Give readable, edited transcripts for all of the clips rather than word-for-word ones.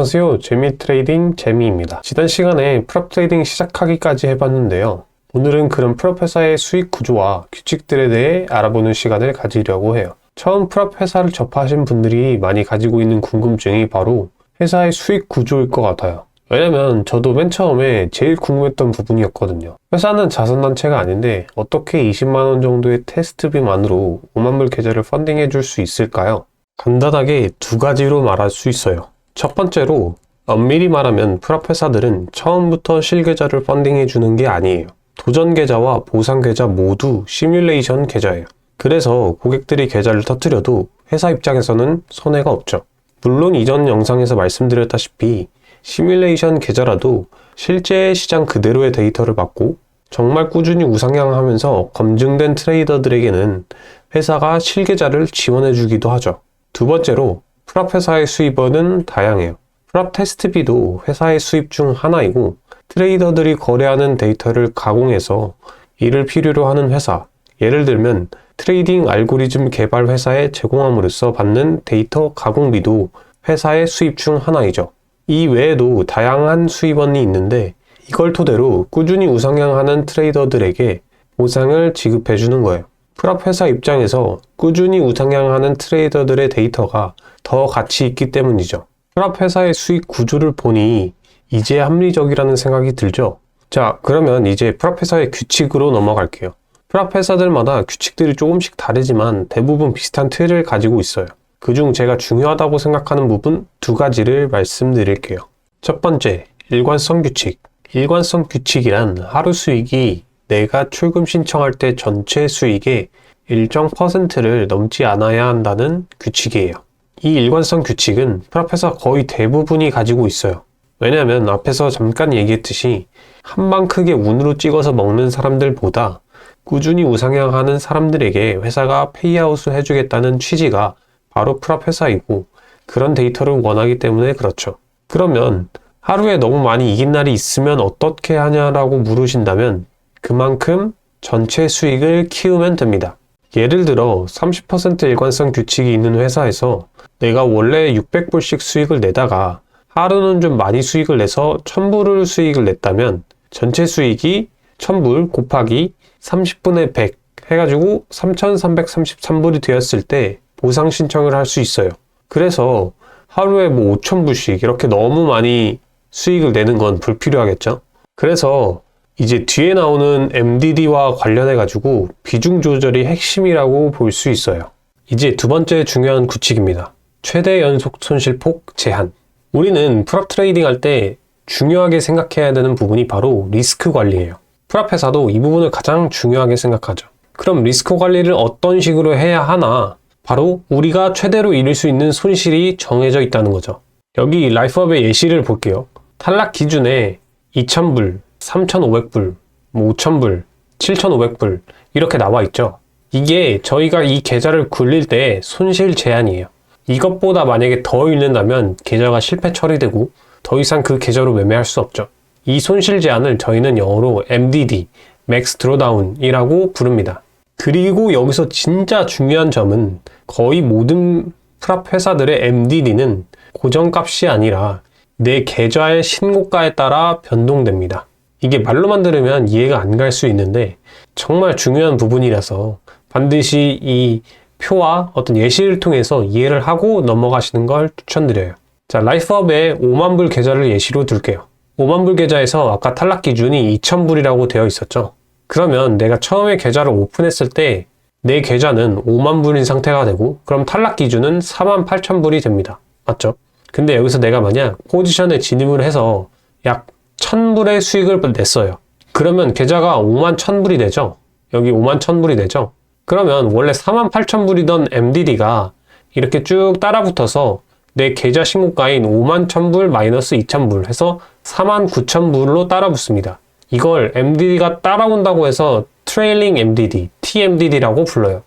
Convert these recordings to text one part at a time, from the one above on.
안녕하세요. 재미트레이딩 재미입니다. 지난 시간에 프롭 트레이딩 시작하기까지 해봤는데요. 오늘은 그런 프롭 회사의 수익 구조와 규칙들에 대해 알아보는 시간을 가지려고 해요. 처음 프롭 회사를 접하신 분들이 많이 가지고 있는 궁금증이 바로 회사의 수익 구조일 것 같아요. 왜냐면 저도 맨 처음에 제일 궁금했던 부분이었거든요. 회사는 자선단체가 아닌데 어떻게 20만원 정도의 테스트비만으로 5만불 계좌를 펀딩해 줄 수 있을까요? 간단하게 두 가지로 말할 수 있어요. 첫 번째로 엄밀히 말하면 프롭 회사들은 처음부터 실계좌를 펀딩해 주는 게 아니에요. 도전 계좌와 보상 계좌 모두 시뮬레이션 계좌예요. 그래서 고객들이 계좌를 터뜨려도 회사 입장에서는 손해가 없죠. 물론 이전 영상에서 말씀드렸다시피 시뮬레이션 계좌라도 실제 시장 그대로의 데이터를 받고 정말 꾸준히 우상향하면서 검증된 트레이더들에게는 회사가 실계좌를 지원해 주기도 하죠. 두 번째로 프롭 회사의 수입원은 다양해요. 프롭 테스트비도 회사의 수입 중 하나이고 트레이더들이 거래하는 데이터를 가공해서 이를 필요로 하는 회사, 예를 들면 트레이딩 알고리즘 개발 회사에 제공함으로써 받는 데이터 가공비도 회사의 수입 중 하나이죠. 이 외에도 다양한 수입원이 있는데 이걸 토대로 꾸준히 우상향하는 트레이더들에게 보상을 지급해 주는 거예요. 프롭 회사 입장에서 꾸준히 우상향하는 트레이더들의 데이터가 더 가치 있기 때문이죠. 프롭 회사의 수익 구조를 보니 이제 합리적이라는 생각이 들죠. 자, 그러면 이제 프롭 회사의 규칙으로 넘어갈게요. 프롭 회사들마다 규칙들이 조금씩 다르지만 대부분 비슷한 틀을 가지고 있어요. 그중 제가 중요하다고 생각하는 부분 두 가지를 말씀드릴게요. 첫 번째, 일관성 규칙. 일관성 규칙이란 하루 수익이 내가 출금 신청할 때 전체 수익의 일정 %를 넘지 않아야 한다는 규칙이에요. 이 일관성 규칙은 프롭 회사 거의 대부분이 가지고 있어요. 왜냐하면 앞에서 잠깐 얘기했듯이 한 방 크게 운으로 찍어서 먹는 사람들보다 꾸준히 우상향하는 사람들에게 회사가 페이아웃을 해주겠다는 취지가 바로 프롭 회사이고 그런 데이터를 원하기 때문에 그렇죠. 그러면 하루에 너무 많이 이긴 날이 있으면 어떻게 하냐라고 물으신다면 그만큼 전체 수익을 키우면 됩니다. 예를 들어 30% 일관성 규칙이 있는 회사에서 내가 원래 600불씩 수익을 내다가 하루는 좀 많이 수익을 내서 1000불을 수익을 냈다면 전체 수익이 1000불 곱하기 30분의 100 해가지고 3333불이 되었을 때 보상 신청을 할 수 있어요. 그래서 하루에 5000불씩 이렇게 너무 많이 수익을 내는 건 불필요하겠죠. 그래서 이제 뒤에 나오는 MDD와 관련해 가지고 비중 조절이 핵심이라고 볼 수 있어요. 이제 두 번째 중요한 규칙입니다. 최대 연속 손실폭 제한. 우리는 프롭 트레이딩 할 때 중요하게 생각해야 되는 부분이 바로 리스크 관리예요. 프롭 회사도 이 부분을 가장 중요하게 생각하죠. 그럼 리스크 관리를 어떤 식으로 해야 하나? 바로 우리가 최대로 잃을 수 있는 손실이 정해져 있다는 거죠. 여기 라이프업의 예시를 볼게요. 탈락 기준에 2000불, 3500불, 5000불, 7500불 이렇게 나와 있죠. 이게 저희가 이 계좌를 굴릴 때 손실 제한이에요. 이것보다 만약에 더 잃는다면 계좌가 실패 처리되고 더 이상 그 계좌로 매매할 수 없죠. 이 손실 제한을 저희는 영어로 MDD, Max Drawdown이라고 부릅니다. 그리고 여기서 진짜 중요한 점은 거의 모든 프롭 회사들의 MDD는 고정값이 아니라 내 계좌의 신고가에 따라 변동됩니다. 이게 말로만 들으면 이해가 안 갈 수 있는데 정말 중요한 부분이라서 반드시 이 표와 어떤 예시를 통해서 이해를 하고 넘어가시는 걸 추천드려요. 자, 라이프업의 5만불 계좌를 예시로 둘게요. 5만불 계좌에서 아까 탈락 기준이 2000불이라고 되어 있었죠. 그러면 내가 처음에 계좌를 오픈했을 때 내 계좌는 5만불인 상태가 되고 그럼 탈락 기준은 48,000불이 됩니다. 맞죠? 근데 여기서 내가 만약 포지션에 진입을 해서 약 1000불의 수익을 냈어요. 그러면 계좌가 51,000불이 되죠? 여기 51,000불이 되죠? 그러면 원래 48,000불이던 MDD가 이렇게 쭉 따라붙어서 내 계좌 신고가인 51,000불 마이너스 2,000불 해서 49,000불로 따라붙습니다. 이걸 MDD가 따라온다고 해서 트레일링 MDD, TMDD라고 불러요.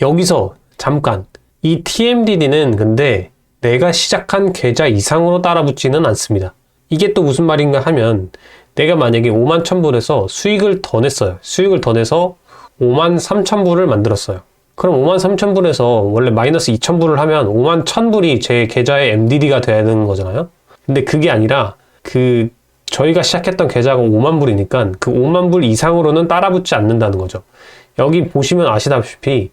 여기서 잠깐, 이 TMDD는 근데 내가 시작한 계좌 이상으로 따라붙지는 않습니다. 이게 또 무슨 말인가 하면 내가 만약에 51,000불에서 수익을 더 냈어요. 수익을 더 내서 53,000불을 만들었어요. 그럼 53,000불에서 원래 마이너스 2,000불을 하면 51,000불이 제 계좌의 MDD가 되는 거잖아요. 근데 그게 아니라 저희가 시작했던 계좌가 5만 불이니까 그 5만 불 이상으로는 따라붙지 않는다는 거죠. 여기 보시면 아시다시피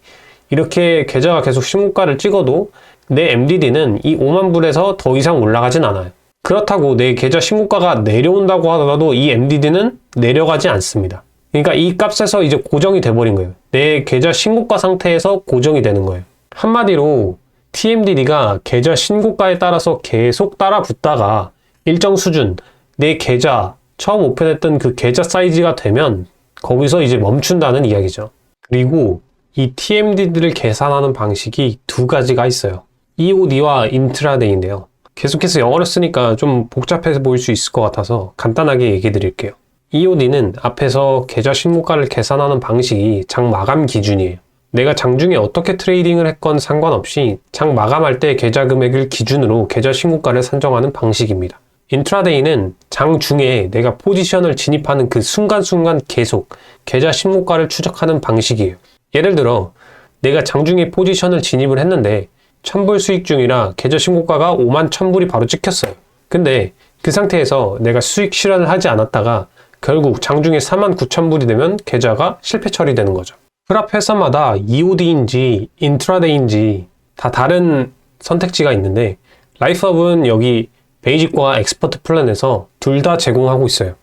이렇게 계좌가 계속 신고가를 찍어도 내 MDD는 이 5만 불에서 더 이상 올라가진 않아요. 그렇다고 내 계좌 신고가가 내려온다고 하더라도 이 MDD는 내려가지 않습니다. 그러니까 이 값에서 이제 고정이 돼버린 거예요. 내 계좌 신고가 상태에서 고정이 되는 거예요. 한마디로 TMDD가 계좌 신고가에 따라서 계속 따라 붙다가 일정 수준, 내 계좌, 처음 오픈했던 그 계좌 사이즈가 되면 거기서 이제 멈춘다는 이야기죠. 그리고 이 TMDD를 계산하는 방식이 두 가지가 있어요. EOD와 인트라데이인데요. 계속해서 영어를 쓰니까 좀 복잡해서 보일 수 있을 것 같아서 간단하게 얘기해 드릴게요. EOD는 앞에서 계좌 신고가를 계산하는 방식이 장 마감 기준이에요. 내가 장중에 어떻게 트레이딩을 했건 상관없이 장 마감할 때 계좌 금액을 기준으로 계좌 신고가를 산정하는 방식입니다. 인트라데이는 장중에 내가 포지션을 진입하는 그 순간순간 계속 계좌 신고가를 추적하는 방식이에요. 예를 들어 내가 장중에 포지션을 진입을 했는데 1000불 수익 중이라 계좌 신고가가 5만 1000불이 바로 찍혔어요. 근데 그 상태에서 내가 수익 실현을 하지 않았다가 결국 장중에 49,000불이 되면 계좌가 실패 처리되는 거죠. 프랍 회사마다 EOD인지 인트라데이인지 다 다른 선택지가 있는데 라이프업은 여기 베이직과 엑스퍼트 플랜에서 둘 다 제공하고 있어요.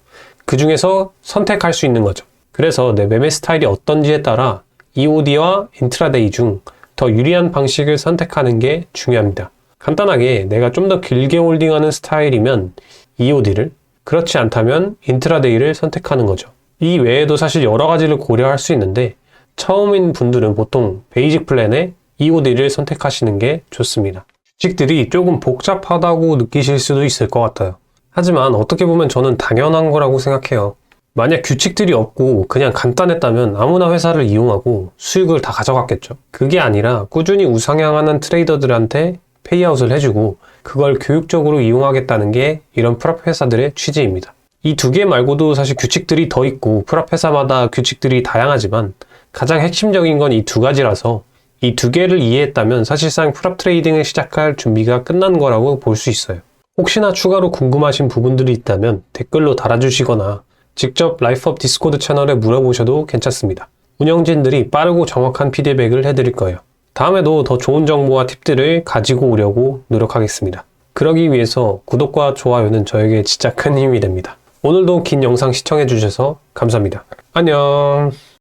그 중에서 선택할 수 있는 거죠. 그래서 내 매매 스타일이 어떤지에 따라 EOD와 인트라데이 중 더 유리한 방식을 선택하는 게 중요합니다. 간단하게 내가 좀 더 길게 홀딩하는 스타일이면 EOD를, 그렇지 않다면 인트라데이를 선택하는 거죠. 이 외에도 사실 여러 가지를 고려할 수 있는데 처음인 분들은 보통 베이직 플랜에 EOD를 선택하시는 게 좋습니다. 규칙들이 조금 복잡하다고 느끼실 수도 있을 것 같아요. 하지만 어떻게 보면 저는 당연한 거라고 생각해요. 만약 규칙들이 없고 그냥 간단했다면 아무나 회사를 이용하고 수익을 다 가져갔겠죠. 그게 아니라 꾸준히 우상향하는 트레이더들한테 페이아웃을 해주고 그걸 교육적으로 이용하겠다는 게 이런 프랍 회사들의 취지입니다. 이 두 개 말고도 사실 규칙들이 더 있고 프랍 회사마다 규칙들이 다양하지만 가장 핵심적인 건 이 두 가지라서 이 두 개를 이해했다면 사실상 프랍 트레이딩을 시작할 준비가 끝난 거라고 볼 수 있어요. 혹시나 추가로 궁금하신 부분들이 있다면 댓글로 달아주시거나 직접 라이프업 디스코드 채널에 물어보셔도 괜찮습니다. 운영진들이 빠르고 정확한 피드백을 해드릴 거예요. 다음에도 더 좋은 정보와 팁들을 가지고 오려고 노력하겠습니다. 그러기 위해서 구독과 좋아요는 저에게 진짜 큰 힘이 됩니다. 오늘도 긴 영상 시청해주셔서 감사합니다. 안녕.